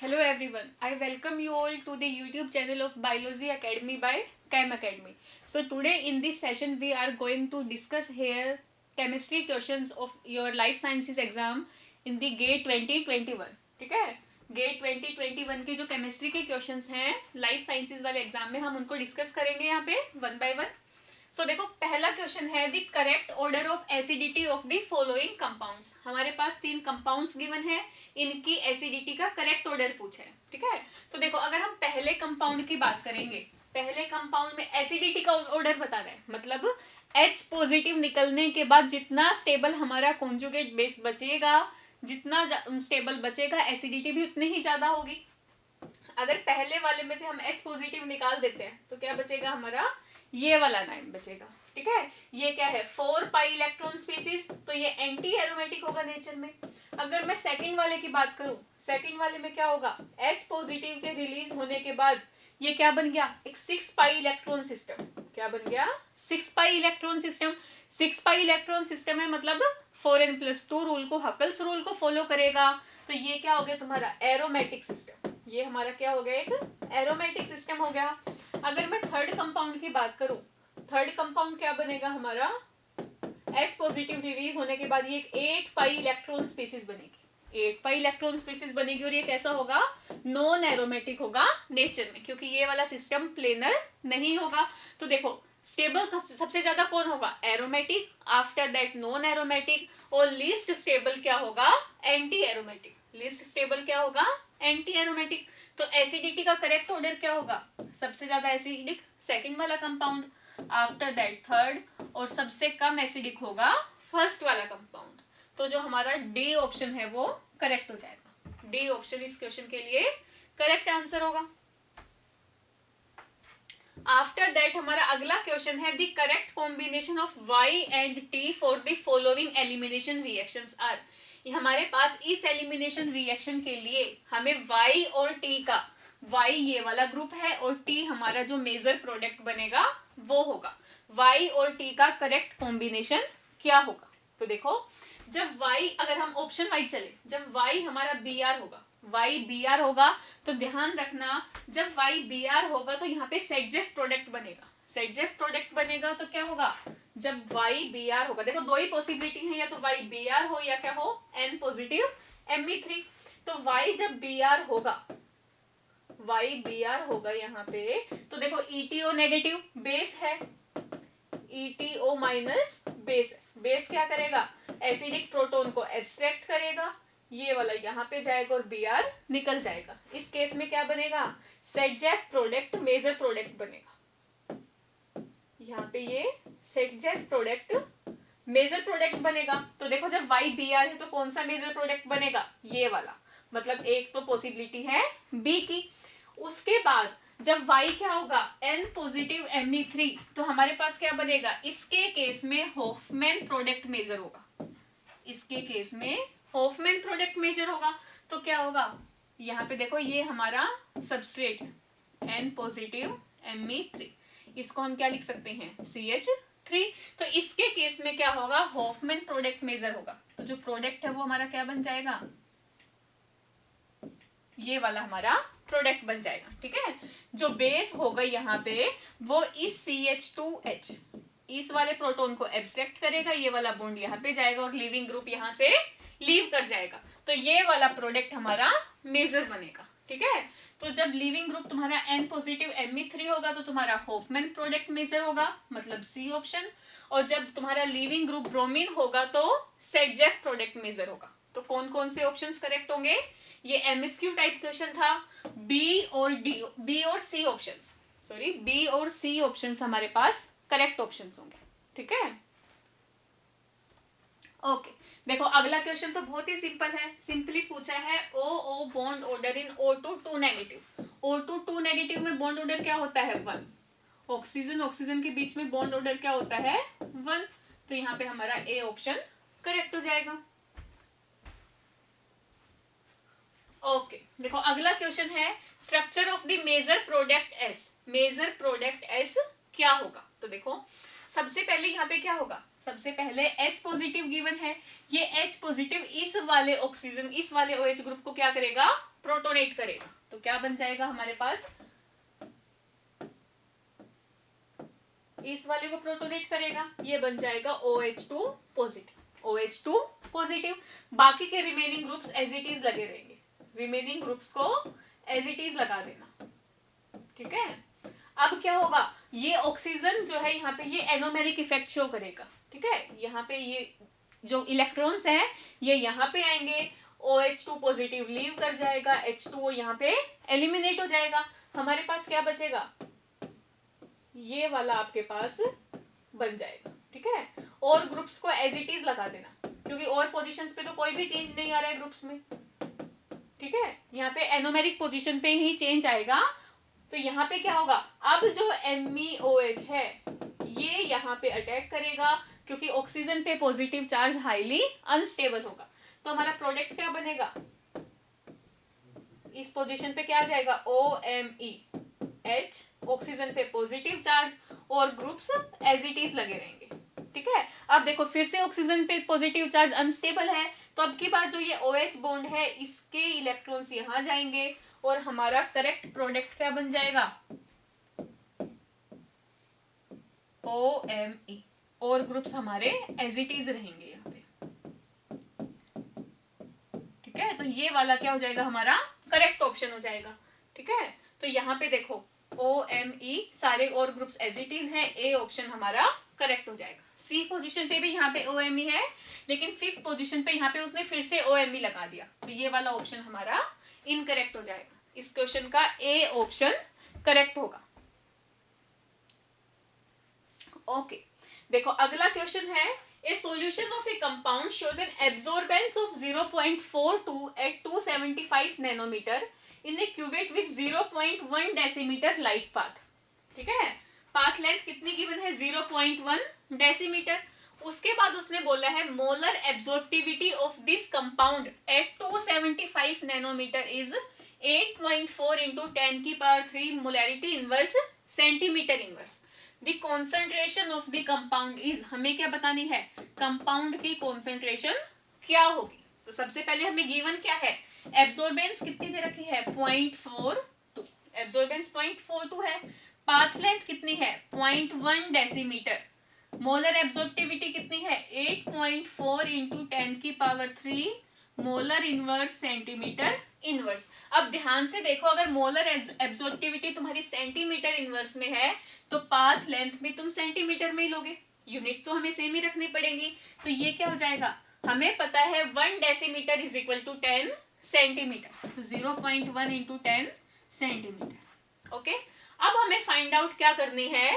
Hello everyone, I welcome you all to the YouTube channel of Biology Academy by Chem Academy. So today in this session we are going to discuss here chemistry questions of your life sciences exam in the GATE 2021. ठीक है, GATE 2021 की जो chemistry के questions हैं life sciences वाले exam में हम उनको डिस्कस करेंगे यहाँ पे वन बाय वन. सो देखो पहला क्वेश्चन है the correct order of acidity of the following compounds. हमारे पास 3 कंपाउंड्स गिवन है, इनकी एसिडिटी का करेक्ट ऑर्डर पूछा है. ठीक है, तो देखो अगर हम पहले कंपाउंड की बात करेंगे, पहले कंपाउंड में एसिडिटी का ऑर्डर बता रहा है, मतलब H पॉजिटिव निकलने के बाद जितना स्टेबल हमारा कॉन्जुगेट बेस बचेगा, जितना स्टेबल बचेगा एसिडिटी भी उतनी ही ज्यादा होगी. अगर पहले वाले में से हम H पॉजिटिव निकाल देते हैं तो क्या बचेगा, हमारा ये वाला नाइम बचेगा. ठीक है, ये क्या है 4 पाई इलेक्ट्रॉन स्पीसीज, तो ये एंटी एरोमेटिक होगा नेचर में. अगर मैं सेकंड वाले की बात करूं, सेकंड वाले में क्या होगा, H पॉजिटिव के रिलीज होने के बाद ये क्या बन गया, एक 6 पाई इलेक्ट्रॉन सिस्टम. क्या बन गया, 6 pi electron system. 6 pi electron system है, मतलब 4n+2 रूल को, हकल्स रूल को फॉलो करेगा. तो ये क्या हो गया तुम्हारा एरोमेटिक सिस्टम. ये हमारा क्या हो गया, एक एरोमेटिक सिस्टम हो गया. अगर मैं थर्ड कंपाउंड की बात करूं, थर्ड कंपाउंड क्या बनेगा हमारा, H पॉजिटिव रिलीज होने के बाद ये एक 8 पाई इलेक्ट्रॉन स्पीसीज बनेगी. 8 पाई इलेक्ट्रॉन स्पीसीज बनेगी और ये कैसा होगा, नॉन एरोमेटिक होगा नेचर में, क्योंकि ये वाला सिस्टम प्लेनर नहीं होगा. तो देखो स्टेबल सबसे ज्यादा कौन होगा, aromatic, after that non aromatic, और लीस्ट स्टेबल क्या होगा, एंटी एरोमेटिक. लीस्ट स्टेबल क्या होगा, एंटी एरोमेटिक. तो एसिडिटी का करेक्ट ऑर्डर क्या होगा, सबसे ज्यादा एसिडिक सेकंड वाला कंपाउंड, आफ्टर दैट थर्ड, और सबसे कम एसिडिक होगा फर्स्ट वाला कंपाउंड. तो जो हमारा डी ऑप्शन है वो करेक्ट हो जाएगा. डी ऑप्शन इस क्वेश्चन के लिए करेक्ट आंसर होगा. आफ्टर दैट हमारा अगला क्वेश्चन है the correct combination of Y and T for the following elimination reactions are. हमारे पास इस एलिमिनेशन रिएक्शन के लिए हमें Y और T का, Y ये वाला ग्रुप है और T हमारा जो मेजर प्रोडक्ट बनेगा वो होगा. Y और T का करेक्ट कॉम्बिनेशन क्या होगा, तो देखो जब Y, अगर हम ऑप्शन वाइज चले, जब Y हमारा Br होगा, Y Br होगा, तो ध्यान रखना जब Y Br होगा तो यहाँ पे सेटजेफ प्रोडक्ट बनेगा. सेटजेफ प्रोडक्ट बनेगा तो क्या होगा, जब Y Br होगा, देखो दो ही पॉसिबिलिटी है, या तो Y Br हो या क्या हो, N पॉजिटिव Me3. तो Y जब Br होगा, Y Br होगा यहाँ पे, तो देखो ETO नेगेटिव बेस है, ETO माइनस बेस. बेस क्या करेगा, एसिडिक प्रोटोन को एब्स्ट्रैक्ट करेगा, ये वाला यहाँ पे जाएगा और Br निकल जाएगा. इस केस में क्या बनेगा, सेटजेफ प्रोडक्ट मेजर प्रोडक्ट बनेगा. यहाँ पे ये सेटजेफ प्रोडक्ट मेजर प्रोडक्ट बनेगा. तो देखो जब Y Br है तो कौन सा मेजर प्रोडक्ट बनेगा, ये वाला, मतलब एक तो पॉसिबिलिटी है B की. उसके बाद जब Y क्या होगा, N पॉजिटिव Me3, तो हमारे पास क्या बनेगा, इसके केस में हॉफमैन प्रोडक्ट मेजर होगा. इसके केस में हॉफमैन प्रोडक्ट मेजर होगा. तो क्या होगा, यहाँ पे देखो ये हमारा सबस्ट्रेट N पॉजिटिव Me3, इसको हम क्या लिख सकते हैं, CH3. तो इसके केस में क्या होगा, हॉफमैन प्रोडक्ट मेजर होगा. तो जो प्रोडक्ट है वो हमारा क्या बन जाएगा, ये वाला हमारा प्रोडक्ट बन जाएगा. ठीक है, जो बेस होगा यहाँ पे वो इस CH2H, इस वाले प्रोटोन को एब्स्ट्रैक्ट करेगा, ये वाला बॉन्ड यहाँ पे जाएगा और लीविंग ग्रुप यहाँ से लीव कर जाएगा. तो ये वाला प्रोडक्ट हमारा मेजर बनेगा. ठीक है, तो जब लीविंग ग्रुप तुम्हारा N पॉजिटिव Me3 होगा तो तुम्हारा हॉफमैन प्रोडक्ट मेजर होगा, मतलब C ऑप्शन. और जब तुम्हारा लीविंग ग्रुप ब्रोमीन होगा तो सेटजेफ प्रोडक्ट मेजर होगा. तो कौन कौन से ऑप्शंस करेक्ट होंगे, ये MSQ टाइप क्वेश्चन था. B और C ऑप्शंस, सॉरी B और C ऑप्शंस हमारे पास करेक्ट ऑप्शंस होंगे. ठीक है, ओके. देखो अगला क्वेश्चन तो बहुत ही सिंपल है, सिंपली पूछा है OO bond order in O2 2 negative. O2 2 negative में बॉन्ड ऑर्डर क्या होता है, 1. ऑक्सीजन ऑक्सीजन के बीच में बॉन्ड ऑर्डर क्या होता है, 1. तो यहाँ पे हमारा A ऑप्शन करेक्ट हो जाएगा. ओके देखो अगला क्वेश्चन है structure of the major product S. Major product S क्या होगा, तो देखो सबसे पहले यहाँ पे क्या होगा, सबसे पहले H पॉजिटिव गिवन है, ये H पॉजिटिव इस वाले ऑक्सीजन, इस वाले OH ग्रुप को क्या करेगा, प्रोटोनेट करेगा। तो क्या बन जाएगा हमारे पास, इस वाले को प्रोटोनेट करेगा, ये बन जाएगा OH2 पॉजिटिव, OH2 पॉजिटिव। बाकी के remaining groups as it is लगे रहेंगे, रिमेनिंग ग्रुप्स को एज इट इज लगा देना, ठीक है। अब क्या होगा, ये ऑक्सीजन जो है यहाँ पे ये एनोमेरिक इफेक्ट शो करेगा, ठीक है। यहाँ पे ये जो इलेक्ट्रॉन्स हैं ये यहाँ पे आएंगे, OH2 पॉजिटिव लीव कर जाएगा, H2O यहाँ पे एलिमिनेट हो जाएगा। हमारे पास क्या बचेगा, ये वाला आपके पास बन जाएगा, ठीक है। और ग्रुप्स को एज इट इज लगा देना, क्योंकि और पोजीशंस पे तो कोई भी चेंज नहीं आ रहा है ग्रुप्स में, ठीक है। यहाँ पे एनोमेरिक पोजीशन पे ही चेंज आएगा। तो यहाँ पे क्या होगा, अब जो MEOH है ये यहाँ पे अटैक करेगा, क्योंकि ऑक्सीजन पे पॉजिटिव चार्ज हाईली अनस्टेबल होगा। तो हमारा प्रोडक्ट क्या बनेगा, इस पोजीशन पे क्या आ जाएगा, OMeH, ऑक्सीजन पे पॉजिटिव चार्ज और ग्रुप्स एज इट इज लगे रहेंगे, ठीक है। अब देखो फिर से ऑक्सीजन पे पॉजिटिव चार्ज अनस्टेबल है, तो अब की बार जो ये OH बॉन्ड है इसके इलेक्ट्रॉन्स यहां जाएंगे और हमारा करेक्ट प्रोडक्ट क्या बन जाएगा, OMe, और ग्रुप्स हमारे एज इट इज रहेंगे यहाँ पे, ठीक है। तो ये वाला क्या हो जाएगा, हमारा करेक्ट ऑप्शन हो जाएगा, ठीक है। तो यहाँ पे देखो OMe सारे और ग्रुप्स एज इट इज है, ए ऑप्शन हमारा करेक्ट हो जाएगा। सी पोजीशन पे भी यहाँ पे OMe है, लेकिन 5th पोजीशन पे यहाँ पे उसने फिर से OMe लगा दिया, तो ये वाला ऑप्शन हमारा इनकरेक्ट हो जाएगा। इस क्वेश्चन का ए ऑप्शन करेक्ट होगा। ओके, देखो अगला क्वेश्चन है, a solution of a compound shows an absorbance of 0.42 at 275 nanometre in a cuvette with 0.1 decimetre light path, ठीक है। पाथ लेंथ कितनी गिवन है, 0.1 डेसीमीटर। उसके बाद उसने बोला है molar absorptivity of this compound at 275 nanometer is 8.4 into 10 की power 3 molarity inverse centimeter inverse. The concentration of the compound is, हमें क्या बतानी है, कंपाउंड की कॉन्सेंट्रेशन क्या होगी। तो सबसे पहले हमें गिवन क्या है, एब्जॉर्बेंस कितनी दे रखी है, 0.42, एब्जॉर्बेंस 0.42 है। पाथ लेंथ कितनी है, 0.1 डेसीमीटर। मोलर एब्जॉर्प्टिविटी कितनी है, 8.4 इंटू 10 की power 3 molar inverse centimeter inverse. अब ध्यान से देखो, अगर मोलर एब्जॉर्प्टिविटी तुम्हारी सेंटीमीटर इनवर्स में है तो पाथ लेंथ भी तुम सेंटीमीटर में ही लोगे, यूनिट तो हमें सेम ही रखनी पड़ेगी। तो ये क्या हो जाएगा, हमें पता है 1 decimeter is equal to 10 centimeter, तो 0.1 इंटू 10 सेंटीमीटर। ओके, अब हमें फाइंड आउट क्या करनी है,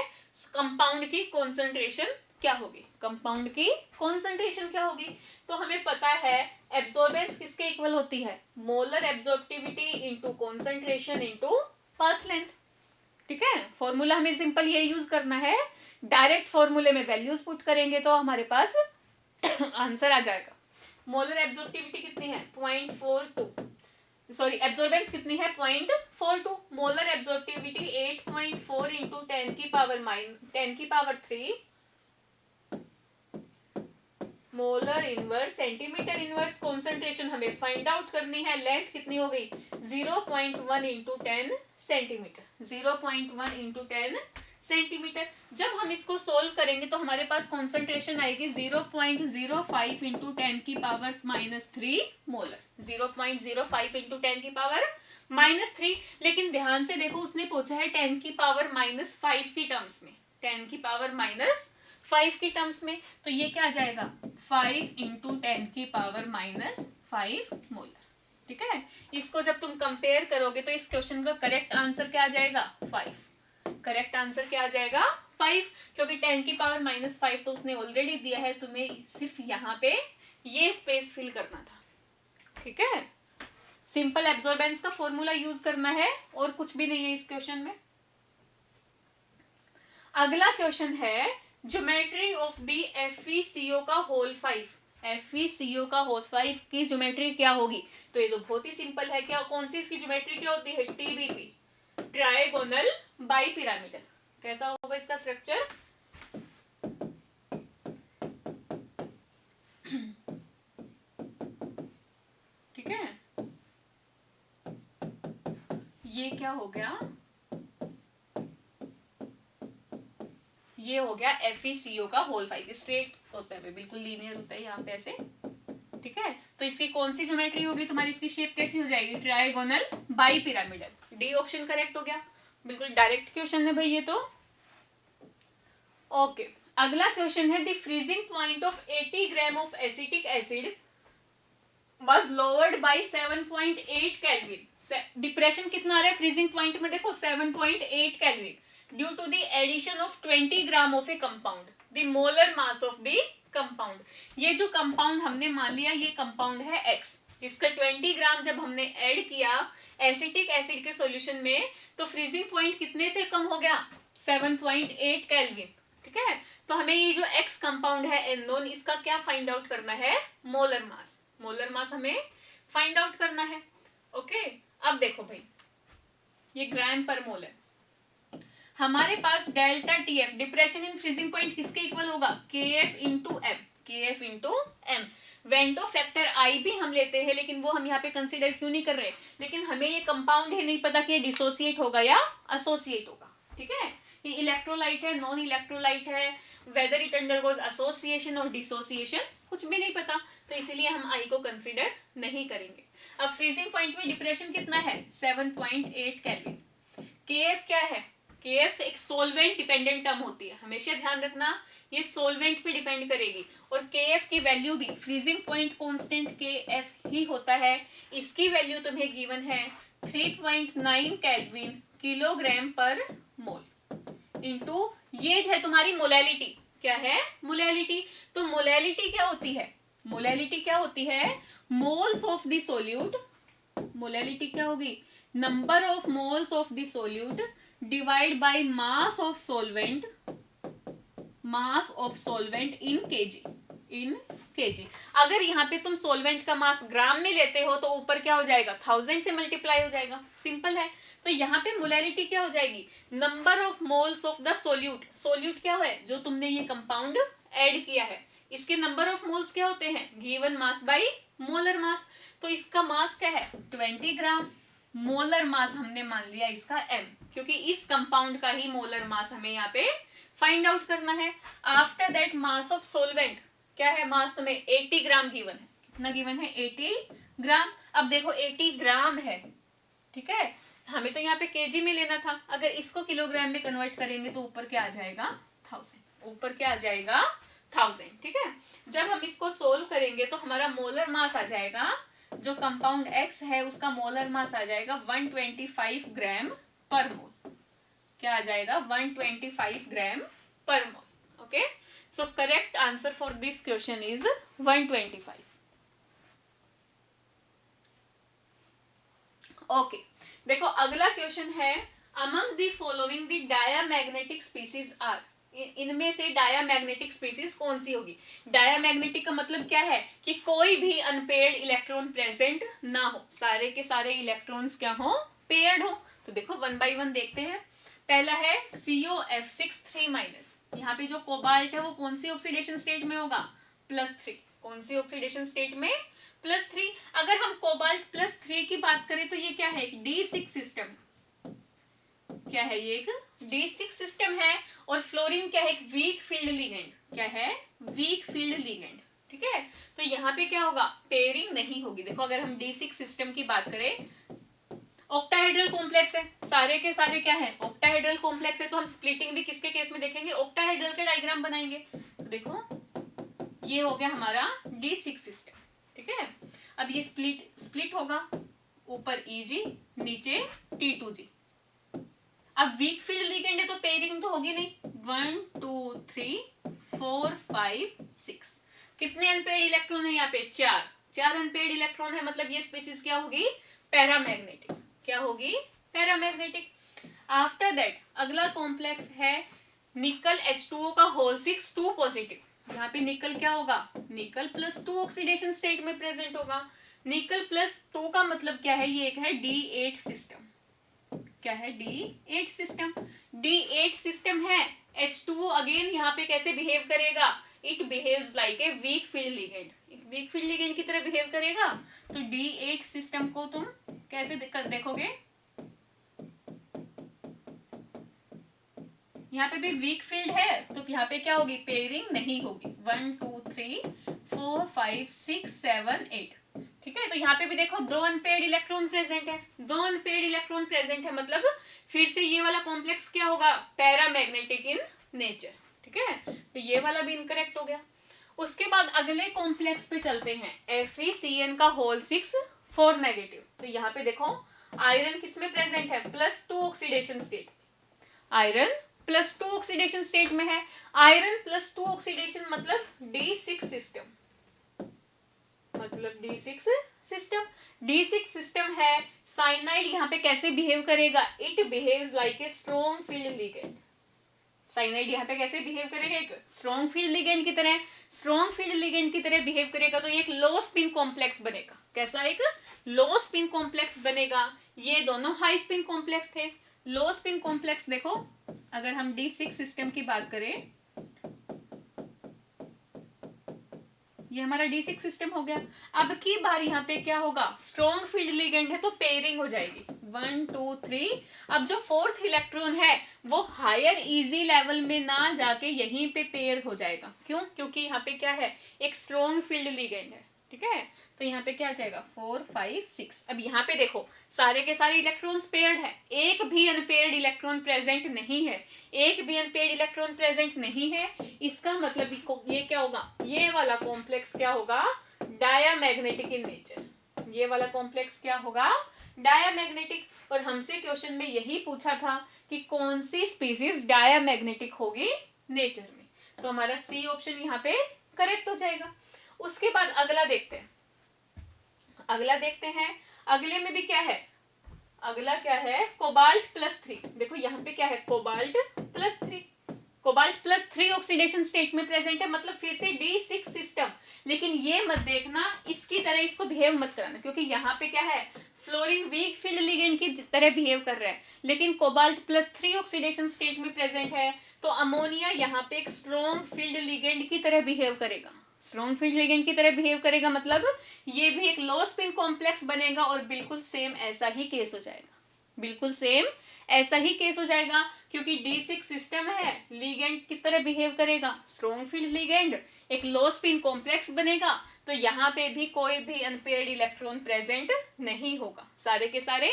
कंपाउंड की कॉन्सेंट्रेशन क्या होगी, कंपाउंड की कॉन्सेंट्रेशन क्या होगी। तो हमें पता है एब्जॉर्बेंस किसके इक्वल होती है, molar absorptivity into concentration into path length, ठीक है। फॉर्मूला हमें सिंपल ये यूज करना है, डायरेक्ट फॉर्मूले में वैल्यूज पुट करेंगे तो हमारे पास आंसर आ जाएगा। मोलर एब्जॉर्प्टिविटी कितनी है, 0.42, सॉरी एब्जॉर्बेंस कितनी है, 0.42, मोलर एब्जॉर्प्टिविटी 8.4 इंटू 10 की power 3 molar inverse centimeter inverse. Concentration हमें फाइंड आउट करनी है, लेंथ कितनी हो गई, 0.1 इंटू 10 सेंटीमीटर, 0.1 इंटू 10 सेंटीमीटर। जब हम इसको सोल्व करेंगे तो हमारे पास कॉन्सेंट्रेशन आएगी 0.05 इंटू 10 की पावर -3 मोलर, 0.05 इंटू 10 की पावर -3। लेकिन ध्यान से देखो, उसने पूछा है 10 की पावर -5 की टर्म्स में, 10 की पावर -5 की टर्म्स में, तो ये क्या आ जाएगा, 5 इंटू 10 की पावर -5 मोलर, ठीक है। इसको जब तुम कंपेयर करोगे तो इस क्वेश्चन का करेक्ट आंसर क्या आ जाएगा, 5। करेक्ट आंसर क्या आ जाएगा, 5, क्योंकि 10 की पावर -5 तो उसने ऑलरेडी दिया है, तुम्हें सिर्फ यहाँ पे ये स्पेस फिल करना था, ठीक है। सिंपल एब्जॉर्बेंस का फॉर्मूला यूज करना है और कुछ भी नहीं है इस क्वेश्चन में। अगला क्वेश्चन है ज्योमेट्री ऑफ द FeCO का होल 5, FeCO का होल 5 की ज्योमेट्री क्या होगी। तो ये तो बहुत ही सिंपल है, क्या कौन सी इसकी ज्योमेट्री क्या होती है, TBP, ट्राइगोनल बाइपिरामिडल। कैसा होगा इसका स्ट्रक्चर, ठीक है। ये क्या हो गया, ये हो गया FeCO का होल 5। स्ट्रेट होता है, बिल्कुल लीनियर होता है यहाँ पे ऐसे, ठीक है। तो इसकी कौन सी ज्योमेट्री होगी तुम्हारी, इसकी शेप कैसी हो जाएगी, trigonal bi pyramidal. D option correct हो गया, बिल्कुल डायरेक्ट क्वेश्चन है भाई ये तो। ओके, अगला क्वेश्चन है, the freezing point of 80 gram of acetic acid was lowered by 7.8 kelvin. Depression कितना आ रहा है फ्रीजिंग पॉइंट में, देखो 7.8 kelvin, due to the addition of 20 gram of a compound, the molar mass of the compound. ये जो compound हमने मान लिया ये कंपाउंड है X, जिसका 20 ग्राम जब हमने ऐड किया एसिटिक एसिड के सॉल्यूशन में, तो फ्रीजिंग पॉइंट कितने से कम हो गया, 7.8 केल्विन, ठीक है। तो हमें ये जो X कंपाउंड है एनोन, इसका क्या फाइंड आउट करना है, मोलर मास। मोलर मास हमें फाइंड आउट करना है। ओके, अब देखो भाई ये ग्राम पर मोल है, हमारे पास delta TF depression in freezing point किसके इक्वल होगा, KF into m, KF into m. Van't factor I भी हम लेते हैं, लेकिन वो हम यहाँ पे कंसीडर क्यों नहीं कर रहे, लेकिन हमें ये कंपाउंड है नहीं पता कि ये डिसोसिएट होगा या एसोसिएट होगा, ठीक है। ये इलेक्ट्रोलाइट है, नॉन इलेक्ट्रोलाइट है, वेदर इट अंडरगोज एसोसिएशन और डिसोसिएशन कुछ भी नहीं पता, तो इसीलिए हम I को कंसीडर नहीं करेंगे। अब फ्रीजिंग पॉइंट में डिप्रेशन कितना है, 7.8 केल्विन। KF क्या है, KF एक सोलवेंट डिपेंडेंट टर्म होती है, हमेशा ध्यान रखना ये सोलवेंट पे डिपेंड करेगी, और KF की वैल्यू भी फ्रीजिंग पॉइंट कांस्टेंट KF ही होता है। इसकी वैल्यू तुम्हें गिवन है 3.9 केल्विन किलोग्राम पर मोल, इनटू ये है तुम्हारी मोलैलिटी, क्या है, मोलैलिटी। तो मोलैलिटी क्या होती है, मोलैलिटी क्या होती है, moles of the solute, molality क्या होगी, number of moles of the solute divide by mass of solvent, mass of solvent in KG, in KG. अगर यहाँ पे तुम सॉल्वेंट का मास ग्राम में लेते हो तो ऊपर क्या हो जाएगा, 1000 से मल्टीप्लाई हो जाएगा, सिंपल है। तो यहाँ पे मोलैलिटी क्या हो जाएगी, number of moles of the solute. Solute क्या है, जो तुमने ये कंपाउंड ऐड किया है, इसके नंबर ऑफ मोल्स क्या होते हैं, given mass by molar mass. तो इसका मास क्या है, 20 ग्राम, मोलर मास हमने मान लिया इसका m, क्योंकि इस कंपाउंड का ही मोलर मास हमें यहाँ पे फाइंड आउट करना है। After that mass of solvent क्या है, मास तुम्हें 80 ग्राम गिवन है, कितना गिवन है, 80 ग्राम। अब देखो 80 ग्राम है, ठीक है, हमें तो यहाँ पे केजी में लेना था, अगर इसको किलोग्राम में कन्वर्ट करेंगे तो ऊपर क्या आ जाएगा, 1000, ऊपर क्या आ जाएगा, 1000, ठीक है। जब हम इसको सोल्व करेंगे तो हमारा मोलर मास आ जाएगा, जो कंपाउंड X है उसका मोलर मास आ जाएगा 125 ग्राम पर मोल, क्या आ जाएगा, 125 ग्राम पर mole. Okay, so correct answer for this question is 125। Okay, देखो अगला क्वेश्चन है, among the following the diamagnetic species are, इनमें से डायामैग्नेटिक स्पीसीज कौन सी होगी। डायामैग्नेटिक का मतलब क्या है कि कोई भी अनपेयर्ड इलेक्ट्रॉन प्रेजेंट ना हो, सारे के सारे इलेक्ट्रॉन्स क्या हो, पेयर्ड हो। तो देखो वन बाय वन देखते हैं। पहला है COF6 3-, यहाँ पे जो कोबाल्ट है वो कौन सी ऑक्सीडेशन स्टेट में होगा, +3। कौन सी ऑक्सीडेशन स्टेट में, +3। अगर हम कोबाल्ट +3 की बात करें तो ये क्या है, एक D6 सिस्टम, क्या है ये, एक D6 सिस्टम है। और फ्लोरीन क्या है, एक वीक फील्ड लिगेंड, क्या है, वीक फील्ड लिगेंड, ठीक है। तो यहाँ पे क्या होगा, पेयरिंग नहीं होगी। देखो अगर हम D6 सिस्टम की बात करें, ऑक्टाहेड्रल कॉम्प्लेक्स है, सारे के सारे क्या है, ऑक्टाहेड्रल कॉम्प्लेक्स है, तो हम स्प्लिटिंग भी किसके केस में देखेंगे, ऑक्टाहेड्रल के डायग्राम बनाएंगे। तो देखो ये हो गया हमारा D6 सिस्टम, ठीक है। अब ये स्प्लिट होगा, ऊपर Eg, नीचे T2G। अब वीक फील्ड लिगेंड है तो पेयरिंग तो होगी नहीं, 1 2 3 4 5 6, कितने अनपेयर्ड इलेक्ट्रॉन है यहाँ पे, 4 अनपेयर्ड इलेक्ट्रॉन है, मतलब ये स्पीसीज क्या होगी, पैरामैग्नेटिक, क्या होगी, पैरामैग्नेटिक। आफ्टर दैट अगला कॉम्प्लेक्स है निकल H2O का होल 6 2 पॉजिटिव। यहाँ पे निकल क्या होगा, निकल +2 ऑक्सीडेशन स्टेट में प्रेजेंट होगा। निकल +2 का मतलब क्या है, ये एक है D8 सिस्टम, क्या है, D8 सिस्टम। D8 सिस्टम है, H2O अगेन यहाँ पे कैसे बिहेव करेगा, it behaves like a weak field ligand, weak field ligand की तरह बिहेव करेगा। तो D8 सिस्टम को तुम कैसे देखोगे, यहाँ पे भी वीक फील्ड है तो यहाँ पे क्या होगी, पेयरिंग नहीं होगी। 1 2 3 4 5 6 7 8, ठीक है। तो यहाँ पे भी देखो दो अनपेयर्ड इलेक्ट्रॉन प्रेजेंट है, दो अनपेयर्ड इलेक्ट्रॉन प्रेजेंट है, मतलब फिर से ये वाला कॉम्प्लेक्स क्या होगा, पैरामैग्नेटिक इन नेचर, ठीक है। तो ये वाला भी इनकरेक्ट हो गया। उसके बाद अगले कॉम्प्लेक्स पे चलते हैं, FeCN का होल 6 4 नेगेटिव। तो यहाँ पे देखो आयरन किसमें प्रेजेंट है, +2 oxidation state, iron +2 oxidation state में है। आयरन +2 ऑक्सीडेशन मतलब D6 सिस्टम, मतलब D6 सिस्टम, D6 सिस्टम है। साइनाइड यहाँ पे कैसे बिहेव करेगा, it behaves like a strong field ligand. Cyanide यहाँ पे कैसे बिहेव करेगा, एक स्ट्रॉन्ग फील्ड लिगेंड की तरह, स्ट्रॉन्ग फील्ड लिगेंड की तरह बिहेव करेगा। तो ये एक लो स्पिन कॉम्प्लेक्स बनेगा, कैसा, एक लो स्पिन कॉम्प्लेक्स बनेगा। ये दोनों हाई स्पिन कॉम्प्लेक्स थे। लो स्पिन कॉम्प्लेक्स देखो, अगर हम D6 सिस्टम की बात करें, ये हमारा D6 सिस्टम हो गया। अब की बार यहाँ पे क्या होगा, स्ट्रॉन्ग फील्ड लिगेंड है तो पेयरिंग हो जाएगी 1 2 3। अब जो फोर्थ इलेक्ट्रॉन है वो हायर इजी लेवल में ना जाके यहीं पे पेयर हो जाएगा। क्यों, क्योंकि यहाँ पे क्या है, एक स्ट्रॉन्ग फील्ड लिगेंड है, ठीक है। तो यहाँ पे क्या आ जाएगा 4 5 6। अब यहाँ पे देखो सारे के सारे इलेक्ट्रॉन्स पेयर्ड है, एक भी अनपेयर्ड इलेक्ट्रॉन प्रेजेंट नहीं है, एक भी अनपेयर्ड इलेक्ट्रॉन प्रेजेंट नहीं है। इसका मतलब ये क्या होगा, ये वाला कॉम्प्लेक्स क्या होगा, डायामैग्नेटिक इन नेचर। ये वाला कॉम्प्लेक्स क्या होगा, डायामैग्नेटिक। और हमसे क्वेश्चन में यही पूछा था कि कौन सी स्पीसीज डायामैग्नेटिक होगी नेचर में, तो हमारा सी ऑप्शन यहाँ पे करेक्ट हो जाएगा। उसके बाद अगला देखते हैं, अगला देखते हैं, अगले में भी क्या है, अगला क्या है, कोबाल्ट +3। देखो यहाँ पे क्या है, कोबाल्ट +3, कोबाल्ट +3 ऑक्सीडेशन स्टेट में प्रेजेंट है, मतलब फिर से D6 सिस्टम। लेकिन ये मत देखना इसकी तरह इसको बिहेव मत कराना, क्योंकि यहाँ पे क्या है, फ्लोरीन वीक फील्ड लिगेंड की तरह बिहेव कर रहा है, लेकिन कोबाल्ट +3 ऑक्सीडेशन स्टेट में प्रेजेंट है। तो अमोनिया यहाँ पे एक स्ट्रॉन्ग फील्ड लिगेंड की तरह बिहेव करेगा, स्ट्रॉन्ग फील्ड लिगेंड की तरह बिहेव करेगा, मतलब ये भी एक लो स्पिन कॉम्प्लेक्स बनेगा और बिल्कुल सेम ऐसा ही केस हो जाएगा, बिल्कुल सेम ऐसा ही केस हो जाएगा। क्योंकि D6 सिस्टम है, लिगेंड किस तरह बिहेव करेगा, स्ट्रॉन्ग फील्ड लिगेंड, एक लो स्पिन कॉम्प्लेक्स बनेगा। तो यहाँ पे भी कोई भी अनपेयर्ड इलेक्ट्रॉन प्रेजेंट नहीं होगा, सारे के सारे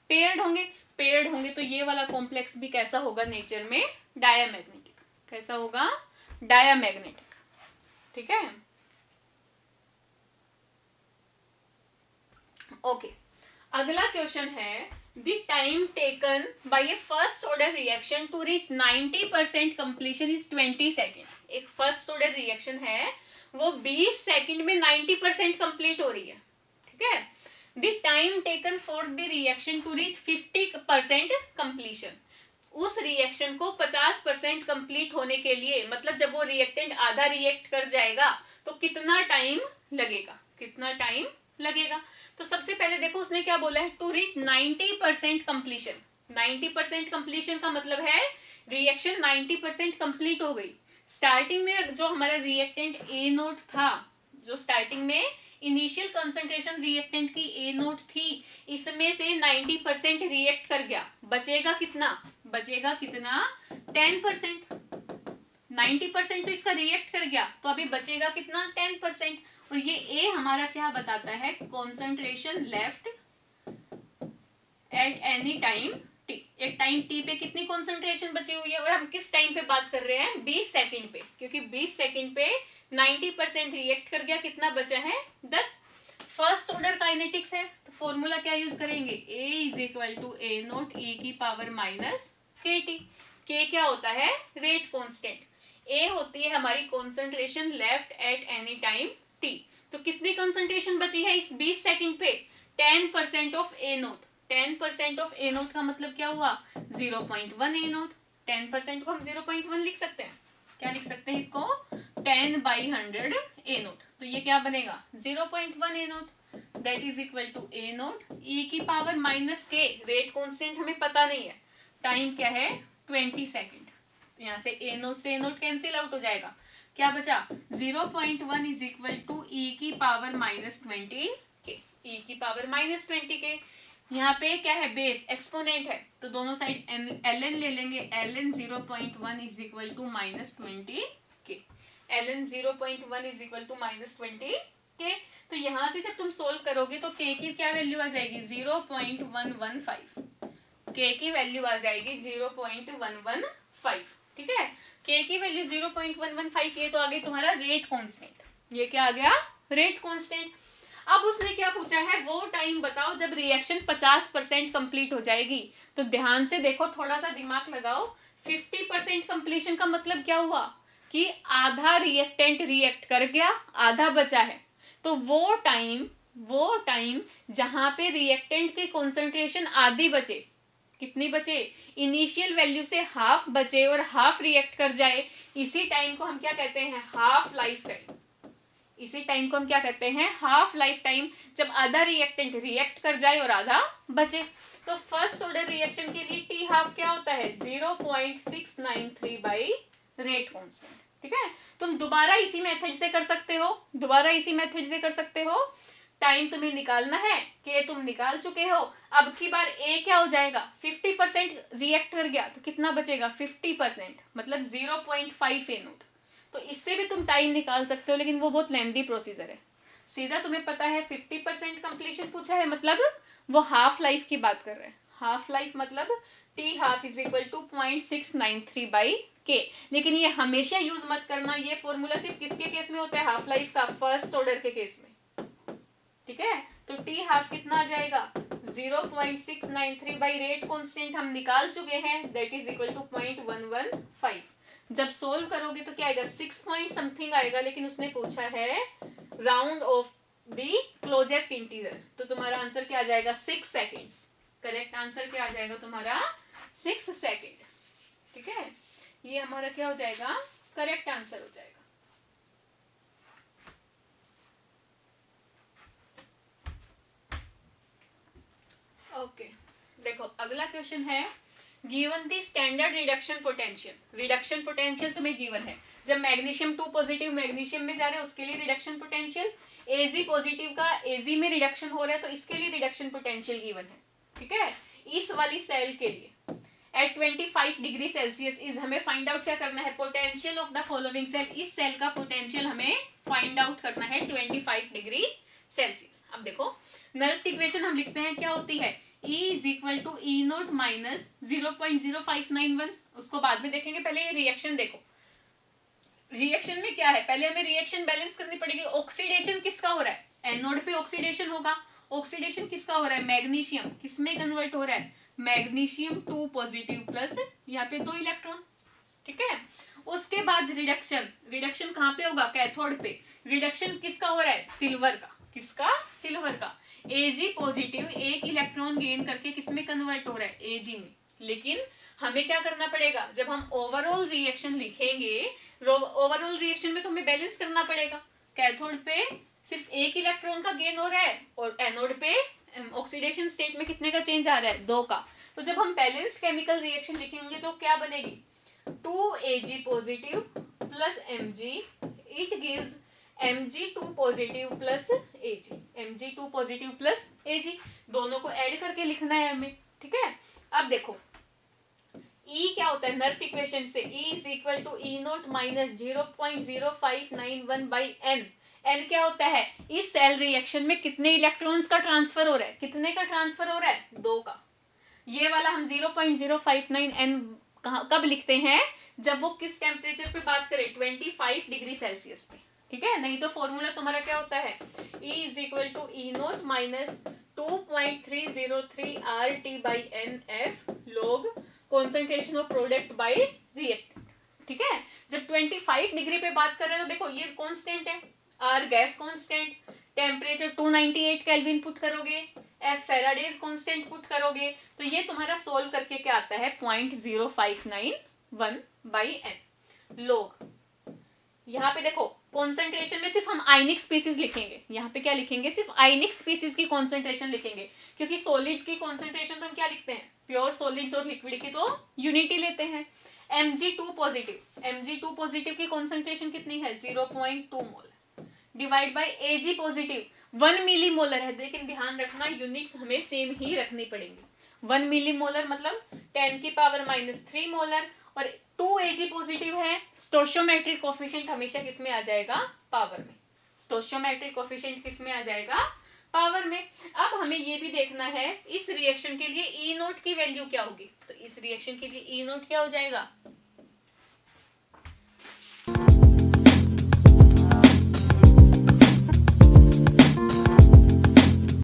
पेयर्ड होंगे। पेयर्ड होंगे तो ये वाला कॉम्प्लेक्स भी कैसा होगा नेचर में, डायामैग्नेटिक। कैसा होगा, डायामैग्नेटिक, ठीक है। ओके, अगला क्वेश्चन है, the time taken by a first order reaction to reach 90% completion is 20 second. एक फर्स्ट ऑर्डर रिएक्शन है वो 20 सेकेंड में 90% कंप्लीट हो रही है, ठीक है। The time taken for the reaction to reach 50% completion, उस रिएक्शन को 50% कंप्लीट होने के लिए, मतलब जब वो रिएक्टेंट आधा रिएक्ट कर जाएगा तो कितना टाइम लगेगा, कितना टाइम लगेगा। तो सबसे पहले देखो उसने क्या बोला है, टू रीच 90% कंप्लीशन। 90% कंप्लीशन का मतलब है रिएक्शन 90% कंप्लीट हो गई। स्टार्टिंग में जो हमारा रिएक्टेंट A0 था, जो स्टार्टिंग में इनिशियल कंसंट्रेशन रिएक्टेंट की A0 थी, इसमें से 90% रिएक्ट कर गया, बचेगा कितना, बचेगा कितना 10%। 90% तो इसका रिएक्ट कर गया, तो अभी बचेगा कितना 10%। और ये ए हमारा क्या बताता है, concentration left at any time T. एक टाइम टी पे कितनी कॉन्सेंट्रेशन बची हुई है, और हम किस टाइम पे बात कर रहे हैं, 20 सेकेंड पे, क्योंकि 20 सेकेंड पे 90% रिएक्ट कर गया, कितना बचा है 10। फर्स्ट ऑर्डर काइनेटिक्स है तो फॉर्मूला क्या यूज करेंगे, A is equal to A0 e की पावर माइनस KT। K क्या होता है, रेट कांस्टेंट, A होती है हमारी concentration left at any time T। तो कितनी कॉन्सेंट्रेशन बची है इस 20 सेकंड पे, 10% ऑफ A0। 10% ऑफ A0 का मतलब क्या हुआ, 0.1 A0। 10% को हम 0.1 लिख सकते हैं, क्या लिख सकते हैं इसको, 10/100 A0। तो ये क्या बनेगा 0.1 A0, that is equal to A0 e की power minus K। Rate constant हमें पता नहीं है, टाइम क्या है 20 सेकेंड। यहाँ से A0 कैंसिल आउट हो जाएगा, क्या बचा 0.1 इज इक्वल टू ई की पावर माइनस 20 के, ई की पावर माइनस 20 के। यहाँ पे क्या है, बेस एक्सपोनेंट है, तो दोनों साइड ln ले लेंगे, ln 0.1 इज इक्वल टू -20 के, ln 0.1 इज इक्वल टू -20 के। तो यहाँ से जब तुम सोल्व करोगे तो k की क्या वैल्यू आ जाएगी, 0.115, k की वैल्यू आ जाएगी 0.115, ठीक है। k की वैल्यू 0.115, ये तो आ गई तुम्हारा रेट कांस्टेंट, ये क्या आ गया, रेट कांस्टेंट। अब उसने क्या पूछा है, वो टाइम बताओ जब रिएक्शन 50% कंप्लीट हो जाएगी। तो ध्यान से देखो, थोड़ा सा दिमाग लगाओ, 50% कंप्लीशन का मतलब क्या हुआ कि आधा रिएक्टेंट रिएक्ट कर गया, आधा बचा है। तो वो टाइम जहां पे रिएक्टेंट की कॉन्सेंट्रेशन आधी बचे, कितनी बचे, इनिशियल वैल्यू से हाफ बचे और हाफ रिएक्ट कर जाए, इसी टाइम को हम क्या कहते हैं, हाफ लाइफ टाइम। इसी टाइम को हम क्या कहते हैं, हाफ लाइफ टाइम, जब आधा रिएक्टेंट रिएक्ट कर जाए और आधा बचे। तो फर्स्ट ऑर्डर रिएक्शन के लिए टी हाफ क्या होता है, 0.693 बाई रेट कांस्टेंट, ठीक है। तुम दोबारा इसी मेथड से कर सकते हो, टाइम तुम्हें निकालना है, के तुम निकाल चुके हो। अब की बार ए क्या हो जाएगा, 50% रिएक्ट कर गया तो कितना बचेगा, 50%, मतलब 0.5 ए नोट। तो इससे भी तुम टाइम निकाल सकते हो, लेकिन वो बहुत लेंथी प्रोसीजर है। सीधा तुम्हें पता है 50% कंप्लीशन पूछा है, मतलब वो हाफ लाइफ की बात कर रहे हैं। हाफ लाइफ मतलब T half is equal to 0.693 by K. लेकिन ये हमेशा यूज मत करना, ये फॉर्मूला सिर्फ किसके केस में होता है, हाफ लाइफ का, फर्स्ट ऑर्डर के केस में, ठीक है। तो टी हाफ कितना आ जाएगा, 0.693 बाई रेट कांस्टेंट हम निकाल चुके हैं, दैट इज इक्वल टू 0.115। जब सोल्व करोगे तो क्या आएगा, 6 पॉइंट समथिंग आएगा, लेकिन उसने पूछा है round of the closest integer, तो तुम्हारा आंसर क्या आ जाएगा, 6 सेकेंड्स। करेक्ट आंसर क्या आ जाएगा तुम्हारा, 6 सेकेंड, ठीक है। ये हमारा क्या हो जाएगा, करेक्ट आंसर हो जाएगा। ओके देखो अगला क्वेश्चन है, given the standard reduction potential तुम्हें गिवन है। जब मैग्नीशियम 2 पॉजिटिव मैग्नीशियम में जा रहे हैं उसके लिए रिडक्शन पोटेंशियल, एजी पॉजिटिव का एजी में रिडक्शन हो रहा है तो इसके लिए रिडक्शन पोटेंशियल गिवन है, ठीक है। इस वाली सेल के लिए एट 25 डिग्री सेल्सियस इज, हमें फाइंड आउट क्या करना है, potential of the following cell. इस सेल का पोटेंशियल हमें फाइंड आउट करना है 25 डिग्री सेल्सियस। अब देखो नल्स इक्वेशन हम लिखते हैं, क्या होती है, E is equal to E naught minus 0.0591। उसको बाद में देखेंगे, पहले ये रिएक्शन देखो। रिएक्शन में क्या है, पहले हमें रिएक्शन बैलेंस करनी पड़ेगी। ऑक्सीडेशन किसका हो रहा है, एनोड पे ऑक्सीडेशन होगा। ऑक्सीडेशन किसका हो रहा है, मैग्नीशियम, किसमें कन्वर्ट हो रहा है, मैग्नीशियम 2 पॉजिटिव प्लस यहाँ पे 2 इलेक्ट्रॉन, ठीक है। उसके बाद रिडक्शन कहाँ पे होगा, कैथोड पे। रिडक्शन किसका हो रहा है, सिल्वर का, किसका, सिल्वर का। एजी पॉजिटिव एक इलेक्ट्रॉन गेन करके किसमें कन्वर्ट हो रहा है, एजी में। लेकिन हमें क्या करना पड़ेगा, जब हम ओवरऑल रिएक्शन लिखेंगे, ओवरऑल रिएक्शन में तो हमें बैलेंस करना पड़ेगा। कैथोड पे सिर्फ एक इलेक्ट्रॉन का गेन हो रहा है और एनोड पे ऑक्सीडेशन स्टेट में कितने का चेंज आ रहा है, 2 का। तो जब हम बैलेंस्ड केमिकल रिएक्शन लिखेंगे तो क्या बनेगी, 2Ag positive plus Mg, it gives Mg2 positive plus Ag, Mg2 positive plus Ag, दोनों को ऐड करके लिखना है हमें, ठीक है। अब देखो E क्या होता है, नर्स इक्वेशन से E is equal to E naught minus 0.0591 by N। N क्या होता है, इस सेल रिएक्शन में कितने इलेक्ट्रॉन्स का ट्रांसफर हो रहा है, कितने का ट्रांसफर हो रहा है, 2 का। ये वाला हम 0.059 N कब लिखते हैं, जब वो किस टेम्परेचर पे बात करें, 25 डिग्री सेल्सियस पे, ठीक है। नहीं तो फॉर्मूला तुम्हारा क्या होता है, E is equal to E naught minus 2.303 RT by NF log concentration of product by reactant, ठीक है। जब 25 डिग्री पे बात कर रहे हो तो देखो ये कांस्टेंट है, R gas constant, temperature 298 kelvin put करोगे, F फेराडेज कांस्टेंट पुट करोगे, तो ये तुम्हारा सोल्व करके क्या आता है, 0.0591 बाई N लोग। यहाँ पे देखो कॉन्सेंट्रेशन में सिर्फ हम आयनिक स्पीसीज लिखेंगे, यहाँ पे क्या लिखेंगे, सिर्फ आयनिक स्पीसीज की कॉन्सेंट्रेशन लिखेंगे, क्योंकि सॉलिड्स की कॉन्सेंट्रेशन तो हम क्या लिखते हैं, प्योर सॉलिड्स और लिक्विड की तो यूनिटी लेते हैं। Mg2 पॉजिटिव की कॉन्सेंट्रेशन कितनी है, 0.2 mole, divide by Ag positive 1 millimolar है, लेकिन ध्यान रखना यूनिट्स हमें सेम ही रखनी पड़ेंगी। 1 मिली मोलर मतलब 10⁻³ मोलर, और 2 Ag पॉजिटिव है। स्टोइचियोमेट्रिक कोफिशिएंट हमेशा किस में आ जाएगा? पावर में। स्टोइचियोमेट्रिक कोफिशिएंट किस में आ जाएगा? पावर में। अब हमें ये भी देखना है इस रिएक्शन के लिए E0 की वैल्यू क्या होगी। तो इस रिएक्शन के लिए E0 क्या हो जाएगा?